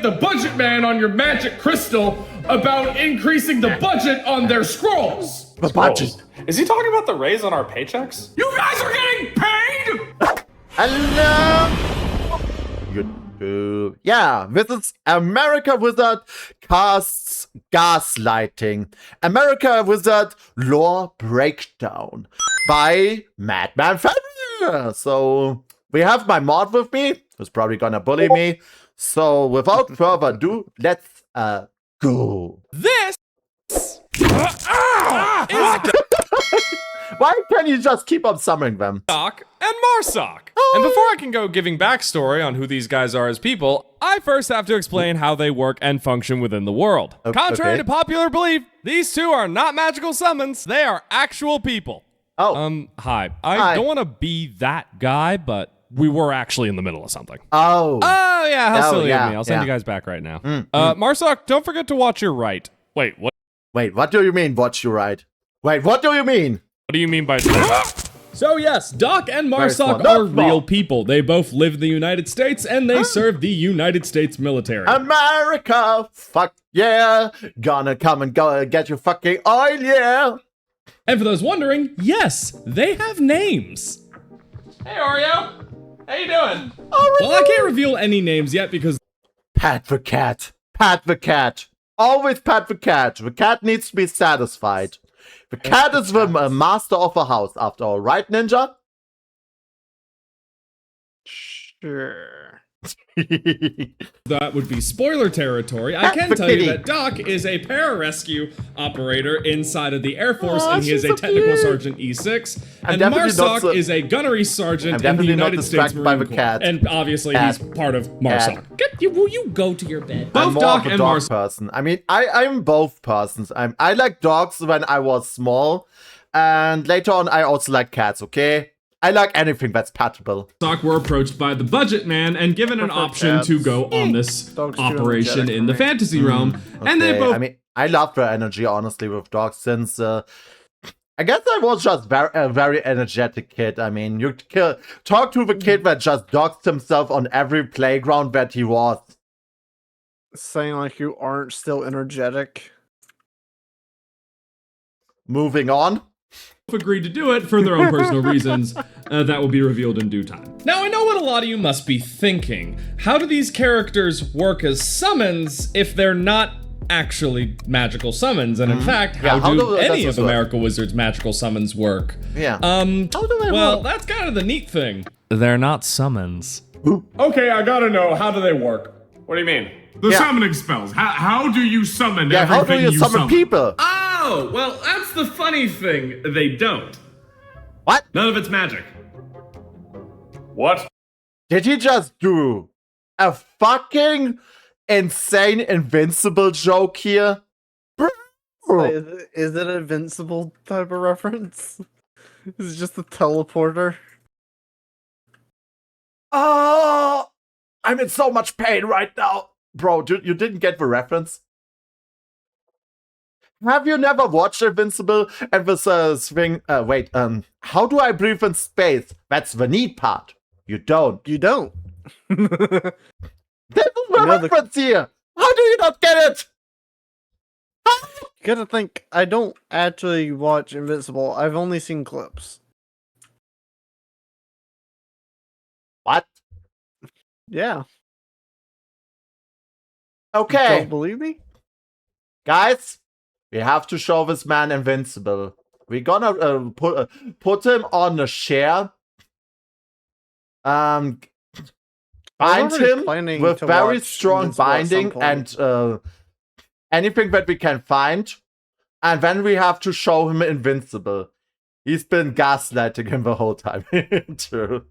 congratulate the budget man on your magic crystal about increasing the budget on their scrolls. The budget. Is he talking about the raise on our paychecks? You guys are getting paid? Hello. YouTube. Yeah, this is America Wizard casts Gaslighting. America Wizard lore breakdown by Madman fenrir. So we have my mod with me, who's probably gonna bully me. So without further ado, let's go. This is Why can't you just keep on summoning them? Doc and Marsoc. And before I can go giving backstory on who these guys are as people, I first have to explain how they work and function within the world. Contrary to popular belief, these two are not magical summons, they are actual people. Oh. Hi. I don't want to be that guy, but we were actually in the middle of something. Oh. Oh, yeah, how silly of me. I'll send yeah. you guys back right now. Marsoc, don't forget to watch your right. Wait, what? Wait, what do you mean, watch you right? Wait, what do you mean? What do you mean by that? So yes, Doc and Marsoc small. are real people. They both live in the United States and they serve the United States military. America, fuck yeah. Gonna come and go get your fucking oil, yeah. And for those wondering, yes, they have names. Hey, Oreo. How you doing? Well, I can't reveal any names yet because Pat the cat. Pat the cat. Always pat the cat. The cat needs to be satisfied. The cat is the master of the house, after all, right, Ninja? Sure. that would be spoiler territory. I can tell you that Doc is a pararescue operator inside of the Air Force, and he is a technical sergeant E6. And Marsoc is a gunnery sergeant in the United States Marine Corps. And obviously, he's part of Marsoc. Will you go to your bed? I'm Both more Doc of a and dog Marsoc. person. I mean, I'm both persons. I like dogs when I was small, and later on, I also like cats, okay? I like anything that's patable. Were approached by the budget man and given an option to go on this operation in the fantasy realm. And they both. I mean, I love the energy, honestly, with dogs, since I guess I was just a very energetic kid. I mean, you talk to the kid that just doxed himself on every playground that he was. Saying like you aren't still energetic. Moving on. Agreed to do it for their own personal reasons. That will be revealed in due time. Now, I know what a lot of you must be thinking. How do these characters work as summons if they're not actually magical summons? And in fact, how do any of America Wizard's magical summons work? Yeah. How do they well, work? that's kind of the neat thing. They're not summons. Okay, I gotta know, how do they work? What do you mean? The summoning spells. How do you summon Yeah, how do you summon people? Oh, well, that's the funny thing. They don't. What? None of it's magic. What? Did he just do a fucking insane invincible joke here? Is it an invincible type of reference? Is it just a teleporter? Oh, I'm in so much pain right now. Bro, you didn't get the reference? Have you never watched Invincible and this thing? How do I breathe in space? That's the neat part. You don't. You don't. This is the reference here. How do you not get it? You gotta think, I don't actually watch Invincible. I've only seen clips. What? Yeah. Okay. Don't believe me? Guys, we have to show this man Invincible. We're gonna put him on a chair. Bind him with very strong binding and anything that we can find. And then we have to show him Invincible. He's been gaslighting him the whole time. True.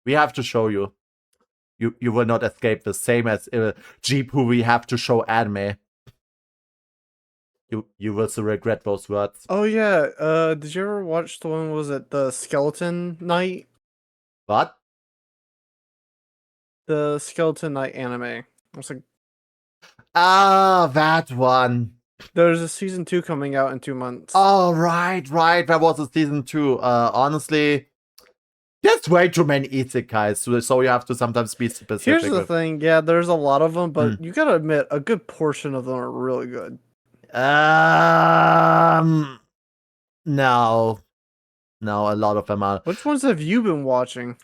We have to show you. You will not escape the same as Jeep, who we have to show anime. You will so regret those words. Oh yeah, did you ever watch the one, was it the Skeleton Knight? What? The Skeleton Knight anime. I was like, that one. there's a season 2 coming out in 2 months. Oh, right. That was a season 2. Honestly, There's way too many isekais, so you have to sometimes be specific. Here's the thing, yeah, there's a lot of them, but you gotta admit, a good portion of them are really good. No, a lot of them are. Which ones have you been watching?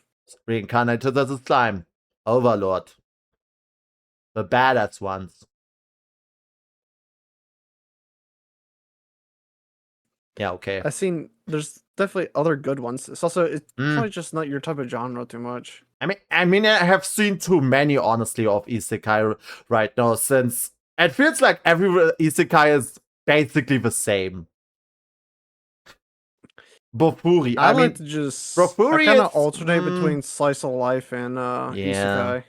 Reincarnated as a slime, Overlord, the badass ones. Yeah, okay. I've seen there's definitely other good ones. It's probably just not your type of genre too much. I mean, I have seen too many, honestly, of isekai right now, since it feels like every isekai is basically the same. Bofuri. I like to just Bofuri kind of alternate between slice of life and yeah. isekai.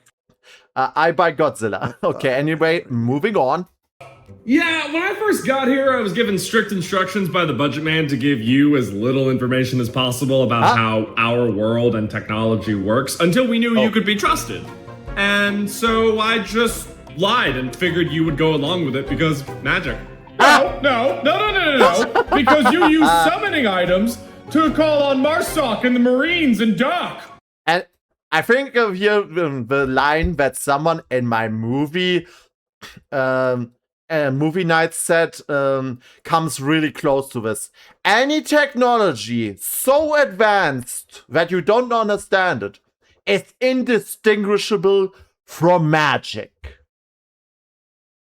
I buy Godzilla. Okay, anyway, moving on. Yeah, when I first got here, I was given strict instructions by the budget man to give you as little information as possible about how our world and technology works until we knew you could be trusted. And so I just lied and figured you would go along with it because magic. No. Because you use summoning items to call on Marsoc and the Marines and Doc. And I think of here the line that someone in my movie night set comes really close to this. Any technology so advanced that you don't understand it is indistinguishable from magic.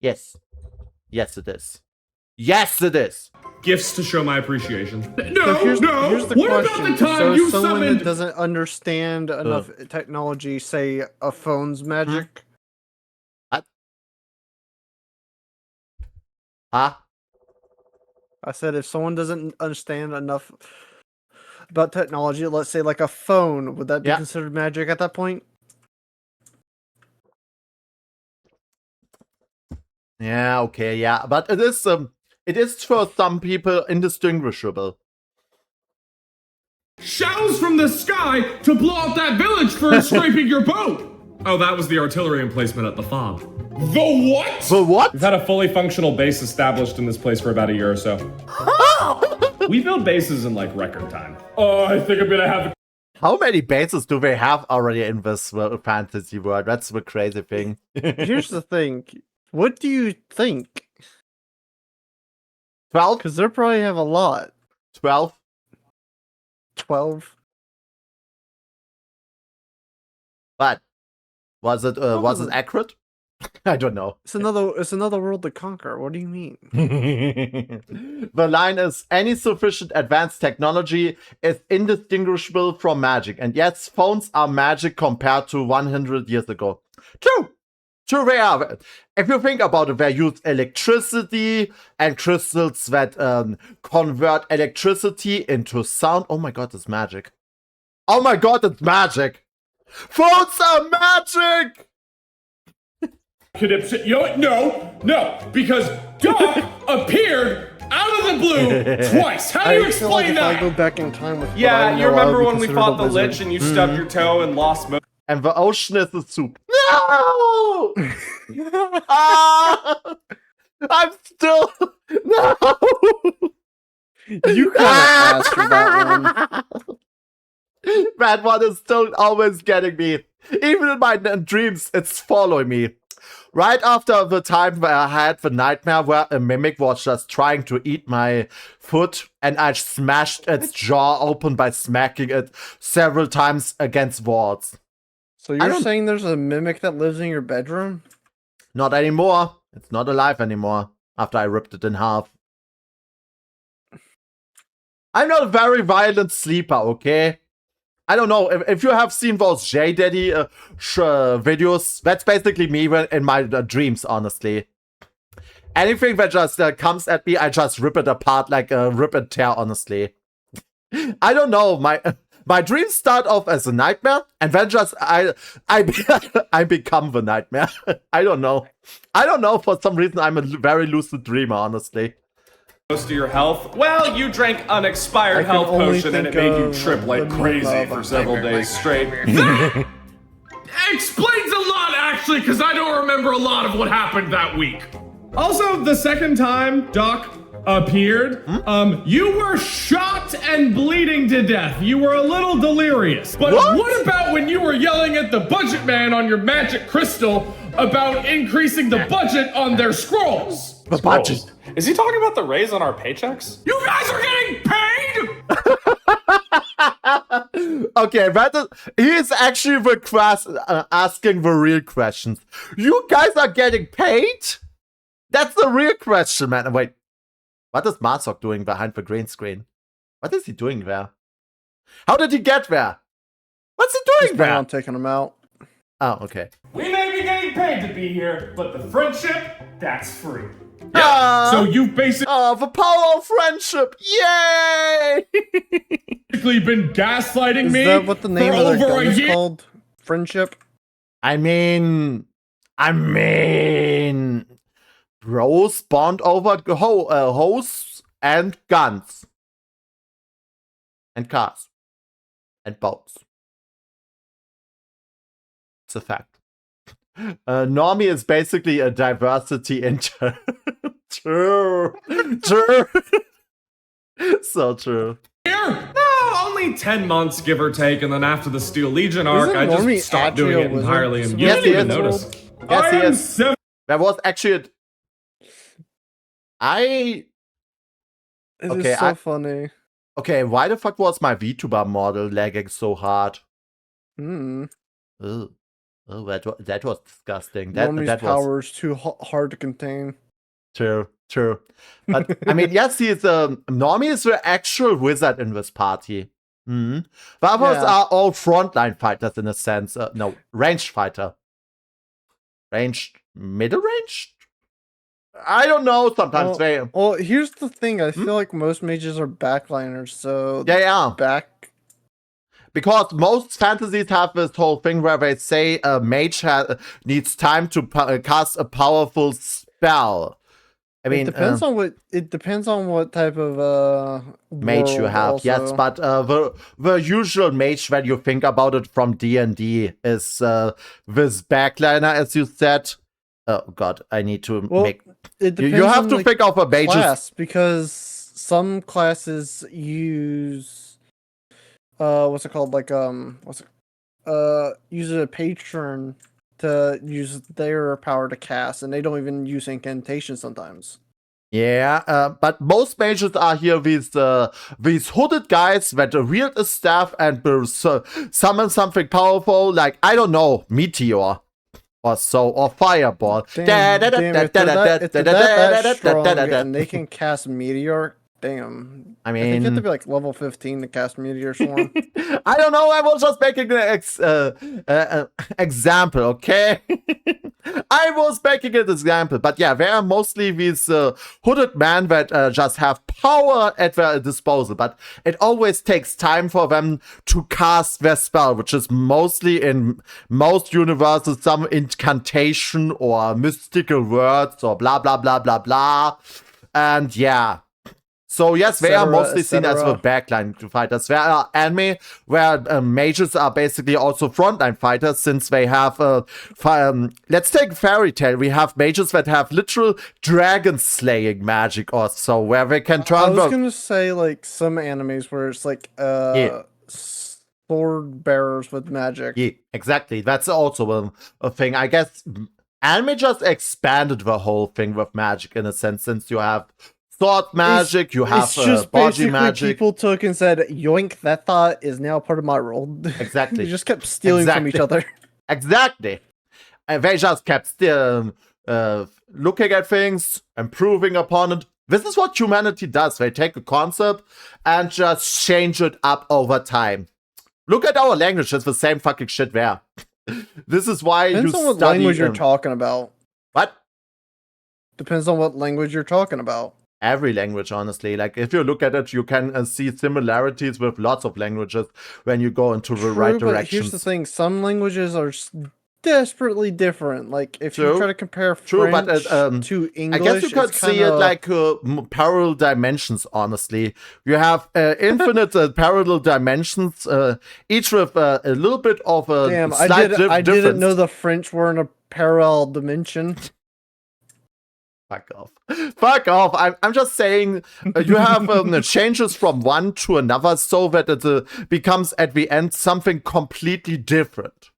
Yes, it is. Yes, it is. Gifts to show my appreciation. Here's the What question. about the time So you someone summoned? that doesn't understand enough technology, say a phone's magic. Huh? I said if someone doesn't understand enough about technology, let's say like a phone, would that be considered magic at that point? Yeah, okay, yeah. But it is for some people indistinguishable. Shells from the sky to blow up that village for scraping your boat. Oh, that was the artillery emplacement at the fob. The what? The what? We've had a fully functional base established in this place for about a year or so. We build bases in like record time. Oh, I think I'm gonna have. How many bases do they have already in this fantasy world? That's the crazy thing. Here's the thing. What do you think? 12? Because they probably have a lot. 12? 12. But was it accurate? I don't know. It's another world to conquer. What do you mean? The line is, any sufficient advanced technology is indistinguishable from magic. And yes, phones are magic compared to 100 years ago. True, they are. If you think about it, they use electricity and crystals that convert electricity into sound. Oh my god, it's magic. Oh my god, it's magic. Phones are magic! No, because Doc appeared out of the blue twice. How do you explain If I that? go back in time with Yeah, you remember when we fought the Lich and you stubbed your toe and lost mo- And the ocean is the soup. No! Ah! I'm still... No! You kind of asked for that one. That one is still always getting me. Even in my dreams, it's following me. Right after the time where I had the nightmare where a mimic was just trying to eat my foot and I smashed its jaw open by smacking it several times against walls. So you're saying there's a mimic that lives in your bedroom? Not anymore. It's not alive anymore after I ripped it in half. I'm not a very violent sleeper, okay? I don't know, if you have seen those J-Daddy videos, that's basically me in my dreams, honestly. Anything that just comes at me, I just rip it apart like a rip and tear, honestly. I don't know, my dreams start off as a nightmare, and then just I become the nightmare. I don't know. For some reason I'm a very lucid dreamer, honestly. Most of your health? Well, you drank an expired health potion and it made you trip like crazy for several days straight. That explains a lot, actually, because I don't remember a lot of what happened that week. Also, the second time Doc appeared, you were shot and bleeding to death. You were a little delirious. But what about when you were yelling at the budget man on your magic crystal about increasing the budget on their scrolls? The budget. Is he talking about the raise on our paychecks? You guys are getting paid? Okay, he is actually asking the real questions. You guys are getting paid? That's the real question, man. Wait, what is Marsok doing behind the green screen? What is he doing there? How did he get there? What's he doing there? I'm taking him out. Oh, okay. We may be getting paid to be here, but the friendship, that's free. So you've basically the power of friendship! Yay! been gaslighting me Is that what the name for of their over gun a is year. called? Friendship? I mean, bros bond over hoes and guns. And cars. And boats. It's a fact. Normie is basically a diversity intern. True. So true. No, only 10 months, give or take, and then after the Steel Legion arc, I Normie just stopped doing actually it a wizard? entirely, and you Yes, didn't he even is. notice. Yes, he I am is. 7 There was actually It is Okay, so funny. Okay, why the fuck was my VTuber model lagging so hard? Mm. Ugh. Oh, that was disgusting. Normie's That was power is too hard to contain. true. But I mean, yes, Normie is the actual wizard in this party. The others are all frontline fighters in a sense. No, ranged fighter. Middle ranged? I don't know. Sometimes they. Well, here's the thing. I feel like most mages are backliners, so Yeah. back. Because most fantasies have this whole thing where they say a mage needs time to cast a powerful spell. I mean, It depends on what type of mage you world have. also. Yes, but the usual mage when you think about it from D&D is this backliner, as you said. Oh God, I need to make. It depends You have on, to like, think of a mage's class, because some classes use what's it called, like use a patron to use their power to cast, and they don't even use incantations sometimes. Yeah, but most mages are here these hooded guys that wield a staff and summon something powerful, like, I don't know, meteor or so, or fireball. If they're that strong and they can cast meteor, damn. I I think you have to mean, be like level 15 to cast meteor swarm. I don't know. I was just making an example, okay? I was making an example, but yeah, they are mostly these hooded men that just have power at their disposal, but it always takes time for them to cast their spell, which is mostly in most universes some incantation or mystical words or blah blah blah blah blah, and yeah. So yes, they are mostly seen as the backline fighters. There are anime where mages are basically also frontline fighters, since they have, let's take Fairy Tail. We have mages that have literal dragon slaying magic or so, where they can turn. I was gonna say like some animes where it's like sword bearers with magic. Yeah, exactly. That's also a thing. I guess anime just expanded the whole thing with magic in a sense, since you have sword magic, you have It's just body basically magic. people took and said, yoink, that thought is now part of my role. Exactly. They just kept stealing from each other. Exactly. And they just kept still looking at things, improving upon it. This is what humanity does. They take a concept and just change it up over time. Look at our language. It's the same fucking shit there. This is why Depends you on what study... language you're talking about. What? Depends on what language you're talking about. Every language, honestly. Like, if you look at it, you can see similarities with lots of languages when you go into the right But directions. here's the thing. Some languages are desperately different. Like, if you try to compare French to English, I guess you could see it like parallel dimensions, honestly. You have infinite parallel dimensions, each with a little bit of a slight difference. I didn't know the French were in a parallel dimension. Fuck off. Fuck off. I'm just saying you have changes from one to another so that it becomes at the end something completely different.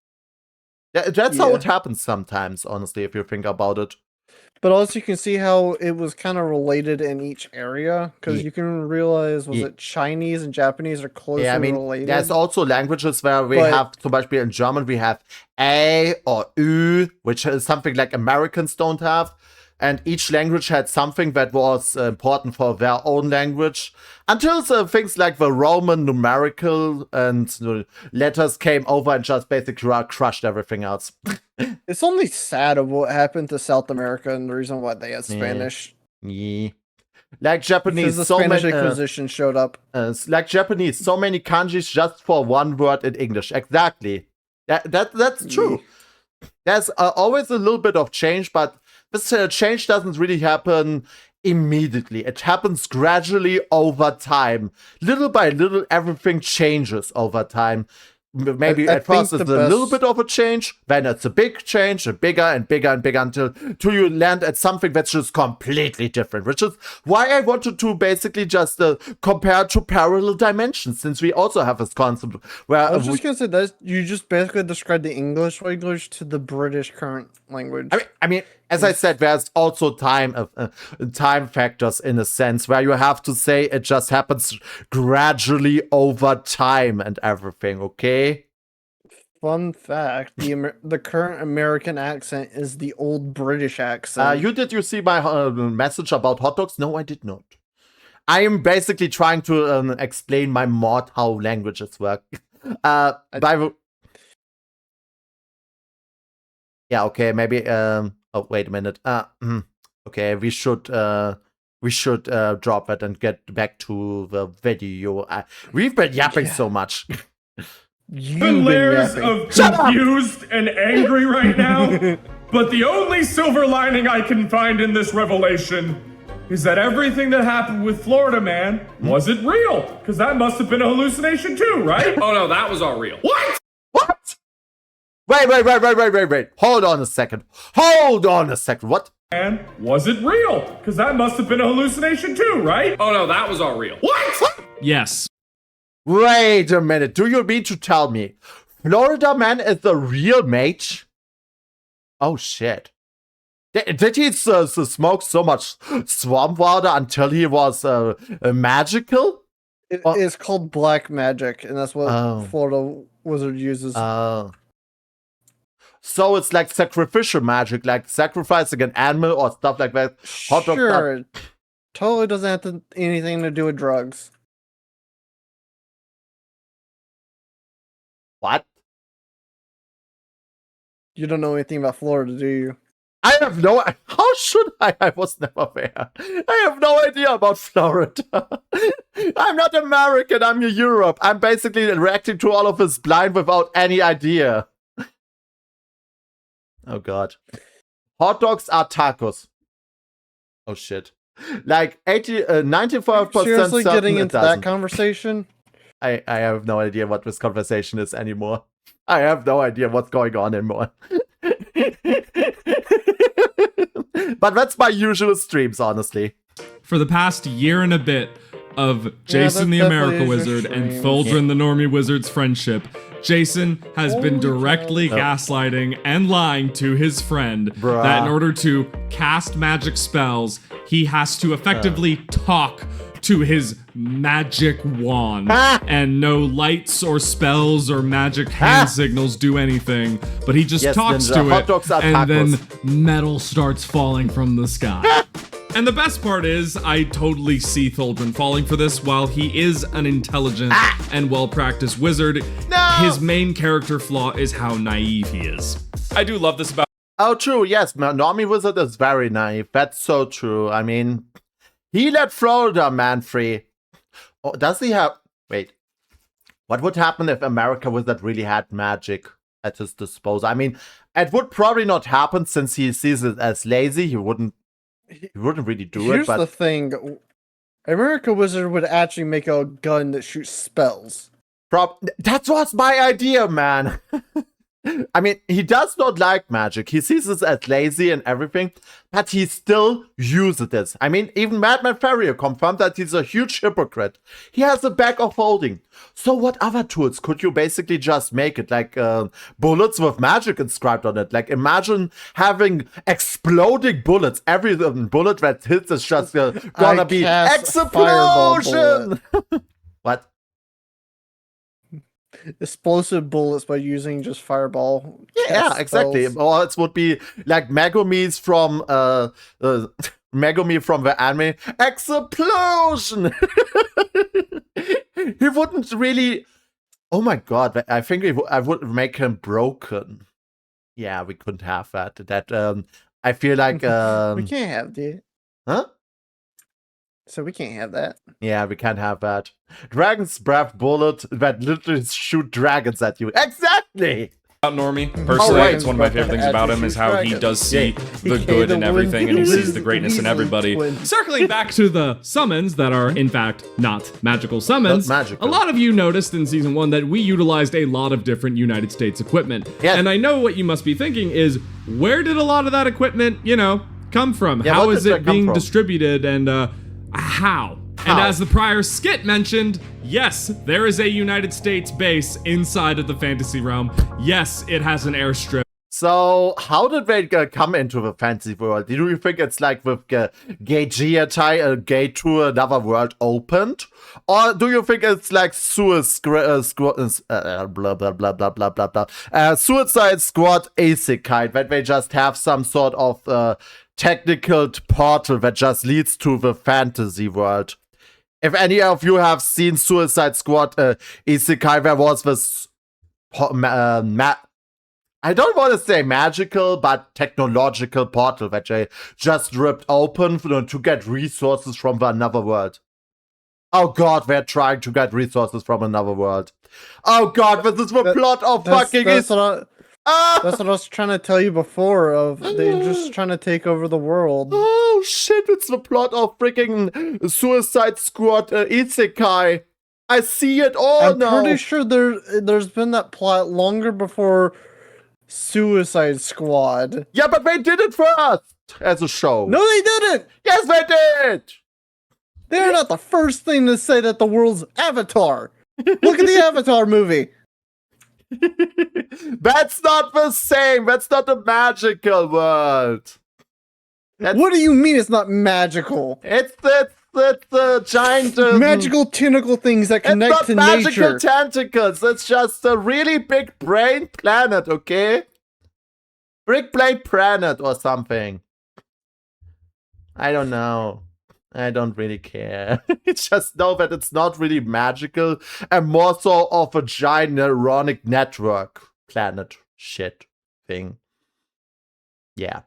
That's how it happens sometimes, honestly, if you think about it. But also you can see how it was kind of related in each area, because you can realize, was it Chinese and Japanese are closely related? There's also languages where we have, so much in German, we have A or Ü, which is something like Americans don't have. And each language had something that was important for their own language. Until things like the Roman numerical and letters came over and just basically crushed everything else. It's only sad of what happened to South America and the reason why they had Spanish. Yeah. Like Japanese, because the Spanish Inquisition showed up. Like Japanese, so many kanjis just for one word in English. Exactly. That's true. There's always a little bit of change, but this change doesn't really happen immediately. It happens gradually over time. Little by little, everything changes over time. Maybe at first it's a little bit of a change, then it's a big change, and bigger and bigger and bigger until you land at something that's just completely different, which is why I wanted to basically just compare to parallel dimensions, since we also have this concept where I was just gonna say that you just basically described the English language to the British current language. I mean, as I said, there's also time factors in a sense where you have to say it just happens gradually over time and everything. Okay. Fun fact: the current American accent is the old British accent. Did you see my message about hot dogs? No, I did not. I am basically trying to explain my mod how languages work. Yeah. Okay. Maybe. Oh, wait a minute. Okay, we should drop it and get back to the video. We've been yapping so much. Been layers of confused and angry right now, but the only silver lining I can find in this revelation is that everything that happened with Florida Man wasn't real, because that must have been a hallucination too, right? Oh no, that was all real. What? What? Wait. Hold on a second. What? Man, was it real? Because that must have been a hallucination too, right? Oh no, that was all real. What? Yes. Wait a minute. Do you mean to tell me Florida Man is the real mage? Oh shit. Did he smoke so much swamp water until he was magical? It's called black magic, and that's what Florida Wizard uses. So it's like sacrificial magic, like sacrificing an animal or stuff like that. Sure. Totally doesn't have anything to do with drugs. What? You don't know anything about Florida, do you? I have no... How should I? I was never there. I have no idea about Florida. I'm not American, I'm in Europe. I'm basically reacting to all of this blind without any idea. Oh god. Hot dogs are tacos. Oh shit. Like 95%. Seriously getting into that conversation? I have no idea what this conversation is anymore. I have no idea what's going on anymore. But that's my usual streams, honestly. For the past year and a bit of Jason the America Wizard and Tholdrin the Normie Wizard's friendship, Jason has been directly gaslighting and lying to his friend that in order to cast magic spells, he has to effectively talk to his magic wand. And no lights or spells or magic hand signals do anything, but he just talks to it, and then metal starts falling from the sky. And the best part is, I totally see Tholdrin falling for this. While he is an intelligent and well-practiced wizard, his main character flaw is how naive he is. I do love this about... Oh, true, yes, Normie Wizard is very naive. That's so true. I mean, he let Florida Man free. Oh, does he have... Wait. What would happen if America Wizard really had magic at his disposal? I mean, it would probably not happen since he sees it as lazy. He wouldn't really do it. Here's the thing. America Wizard would actually make a gun that shoots spells. That was my idea, man. I mean, he does not like magic. He sees it as lazy and everything, but he still uses it. I mean, even Madman Fenrir confirmed that he's a huge hypocrite. He has a bag of holding. So what other tools could you basically just make it? Like bullets with magic inscribed on it. Like imagine having exploding bullets. Every bullet that hits is just gonna be explosion. What? Explosive bullets by using just fireball. Yeah, exactly. Or it would be like Megumi's from Megumi from the anime. Explosion! He wouldn't really. Oh my god! I think I would make him broken. Yeah, we couldn't have that. That I feel like we can't have that. Huh? So we can't have that. Yeah, we can't have that. Dragon's breath bullet that literally shoot dragons at you. Exactly! About Normie, personally, right. it's one of my favorite things about him is how he does see the good in everything and he sees the greatness in everybody. Circling back to the summons that are, in fact, not magical summons, Not magical. a lot of you noticed in Season 1 that we utilized a lot of different United States equipment. Yes. And I know what you must be thinking is, where did a lot of that equipment, come from? Yeah, How what is did it that come being from? distributed and how? And as the prior skit mentioned, yes, there is a United States base inside of the fantasy realm. Yes, it has an airstrip. So, how did they come into the fantasy world? Do you think it's like with Gay Geotai, a gay to another world opened? Or do you think it's like Suicide Squad Isekai, that they just have some sort of technical portal that just leads to the fantasy world? If any of you have seen Suicide Squad Isekai, there was this I don't want to say magical, but technological portal that they just ripped open to get resources from another world. Oh god, they're trying to get resources from another world. Oh god, this is the plot of fucking... That's what I was trying to tell you before, they're just trying to take over the world. Oh shit, it's the plot of freaking Suicide Squad Isekai. I see it all now. I'm pretty sure there's been that plot longer before Suicide Squad. Yeah, but they did it first as a show. No, they didn't! Yes, they did! They're not the first thing to say that the world's Avatar. Look at the Avatar movie. That's not the same. That's not a magical world. What do you mean it's not magical? It's the giant... magical tentacle things that connect to nature. It's not magical nature. tentacles. It's just a really big brain planet, okay? Big brain planet or something. I don't know. I don't really care. Just know that it's not really magical and more so of a giant neuronic network planet shit thing. Yeah.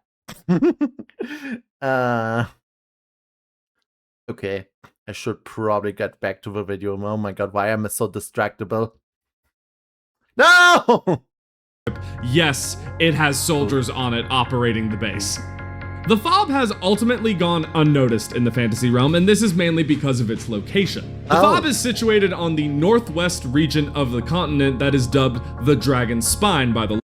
Okay. I should probably get back to the video. Oh my god, why am I so distractible? No! Yes, it has soldiers on it operating the base. The fob has ultimately gone unnoticed in the fantasy realm, and this is mainly because of its location. The fob is situated on the northwest region of the continent that is dubbed the Dragon's Spine by the...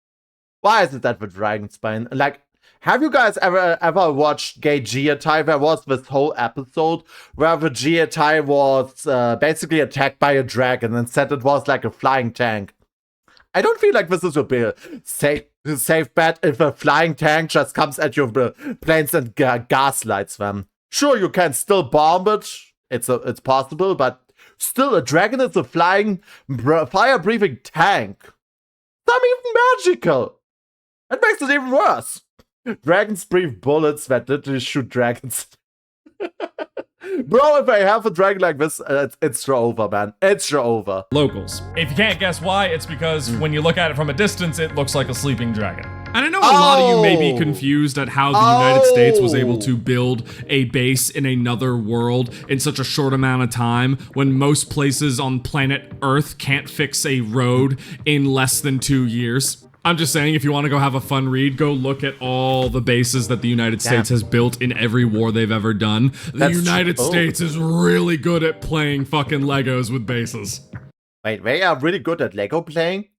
Why is it that the Dragon's Spine? Like, have you guys ever watched Gay Geotai? There was this whole episode where the Geotai was basically attacked by a dragon and said it was like a flying tank. I don't feel like this is a safe bet if a flying tank just comes at your planes and gaslights them. Sure, you can still bomb it. It's possible, but still, a dragon is a flying, fire-breathing tank. Some even magical. That makes it even worse. Dragons breathe bullets that literally shoot dragons. Bro, if I have a dragon like this, it's over, man. It's over. Locals. If you can't guess why, it's because when you look at it from a distance, it looks like a sleeping dragon. And I know a lot of you may be confused at how the United States was able to build a base in another world in such a short amount of time when most places on planet Earth can't fix a road in less than 2 years. I'm just saying, if you want to go have a fun read, go look at all the bases that the United States has built in every war they've ever done. The United States is really good at playing fucking Legos with bases. Wait, they are really good at Lego playing?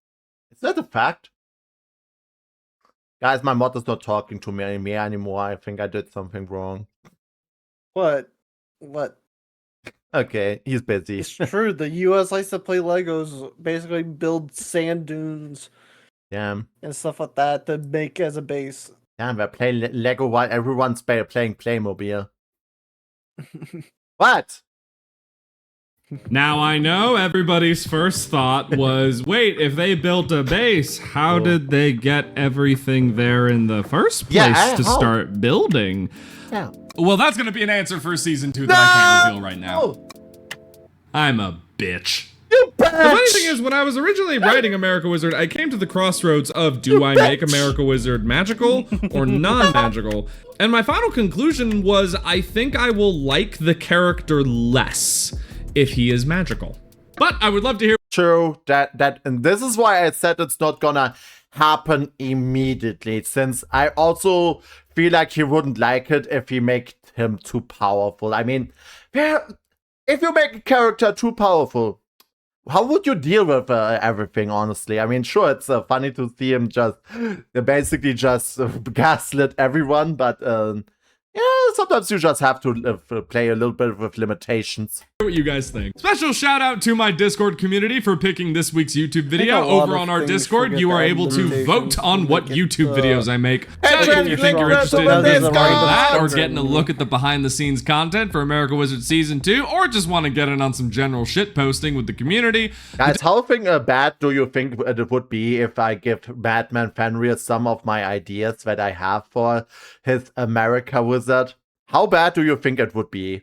Is that a fact? Guys, my mod is not talking to me anymore. I think I did something wrong. What? Okay, he's busy. It's true. The U.S. likes to play Legos, basically build sand dunes Damn. and stuff like that to make as a base. Damn, we're playing Lego while everyone's playing Playmobil. What? Now I know everybody's first thought was, wait, if they built a base, how did they get everything there in the first place to start building? Yeah. Well, that's gonna be an answer for season 2 that I can't reveal right now. No! I'm a bitch. You bitch! The funny thing is, when I was originally writing America Wizard, I came to the crossroads of do I make America Wizard magical or non-magical? And my final conclusion was I think I will like the character less if he is magical. But I would love to hear. True, and this is why I said it's not gonna happen immediately, since I also feel like he wouldn't like it if we make him too powerful. I mean, if you make a character too powerful, how would you deal with everything, honestly? I mean, sure, it's funny to see him just basically just gaslit everyone, but yeah, sometimes you just have to play a little bit with limitations. What you guys think. Special shout out to my Discord community for picking this week's YouTube video. Over on our Discord, you are able to vote on what YouTube videos I make. So if you think you're interested in being part of that, or getting a look at the behind the scenes content for America Wizard Season 2, or just want to get in on some general shit posting with the community. Guys, how bad do you think it would be if I give Madman fenrir some of my ideas that I have for his America Wizard? How bad do you think it would be?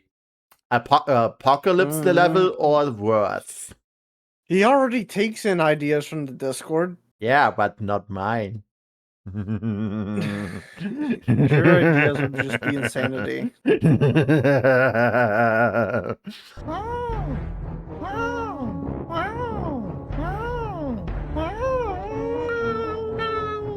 Apocalypse level or worse? He already takes in ideas from the Discord. Yeah, but not mine. Your ideas would just be insanity.